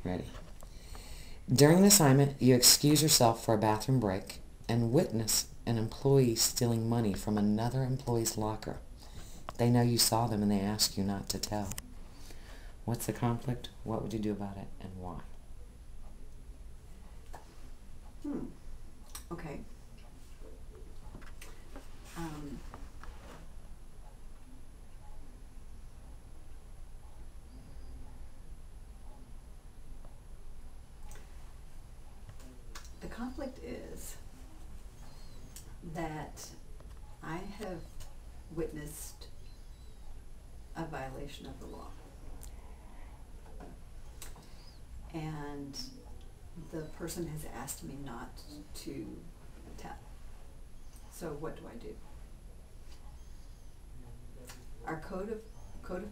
Ready. During the assignment, you excuse yourself for a bathroom break and witness an employee stealing money from another employee's locker. They know you saw them and they ask you not to tell. What's the conflict? What would you do about it and why? Okay. The conflict is that I have witnessed a violation of the law. And the person has asked me not to tell. So what do I do? Our code of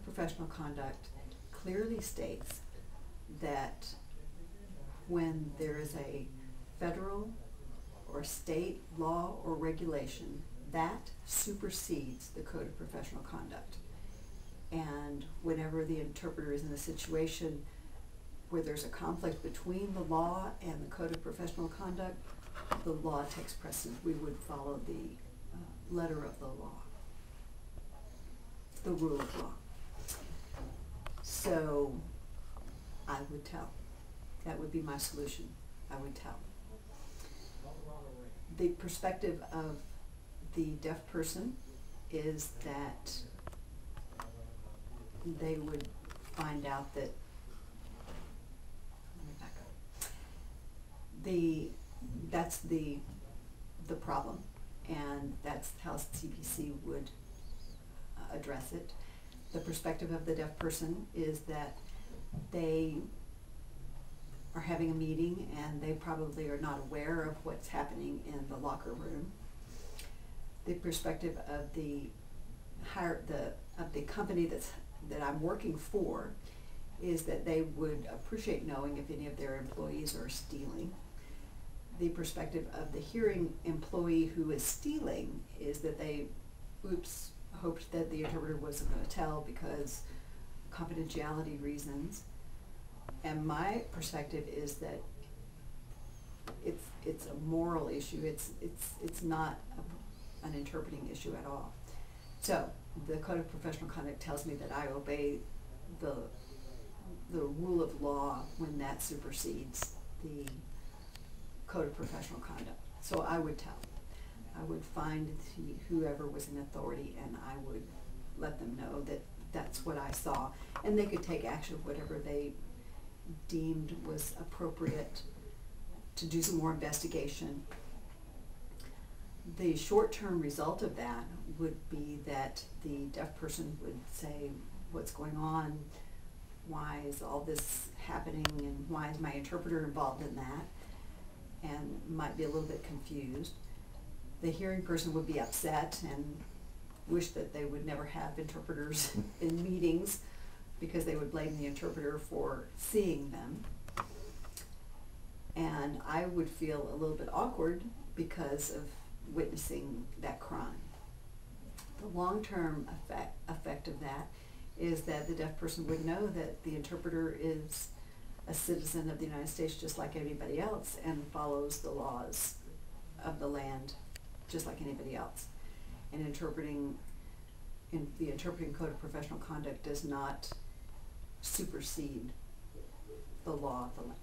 professional conduct clearly states that when there is a federal or state law or regulation, that supersedes the code of professional conduct. And whenever the interpreter is in a situation where there's a conflict between the law and the code of professional conduct, the law takes precedence. We would follow the letter of the law, the rule of law. So I would tell. That would be my solution. I would tell. The perspective of the deaf person is that they would find out that, let me back up. That's the problem, and that's how CPC would address it. The perspective of the deaf person is that they are having a meeting and they probably are not aware of what's happening in the locker room. The perspective of the company that I'm working for is that they would appreciate knowing if any of their employees are stealing. The perspective of the hearing employee who is stealing is that they hoped that the interpreter wasn't going to tell because confidentiality reasons. And my perspective is that it's a moral issue. It's not an interpreting issue at all. So the Code of Professional Conduct tells me that I obey the rule of law when that supersedes the Code of Professional Conduct. So I would tell. I would find whoever was in authority and I would let them know that that's what I saw. And they could take action, whatever they deemed was appropriate to do some more investigation. The short-term result of that would be that the deaf person would say, what's going on? Why is all this happening? And why is my interpreter involved in that? And might be a little bit confused. The hearing person would be upset and wish that they would never have interpreters in meetings because they would blame the interpreter for seeing them. And I would feel a little bit awkward because of witnessing that crime. The long-term effect of that is that the deaf person would know that the interpreter is a citizen of the United States just like anybody else and follows the laws of the land just like anybody else. And the Interpreting Code of Professional Conduct does not supersede the law of the land.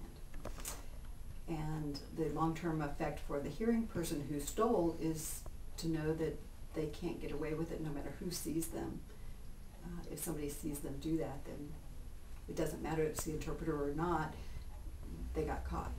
And the long-term effect for the hearing person who stole is to know that they can't get away with it no matter who sees them. If somebody sees them do that, then it doesn't matter if it's the interpreter or not, they got caught.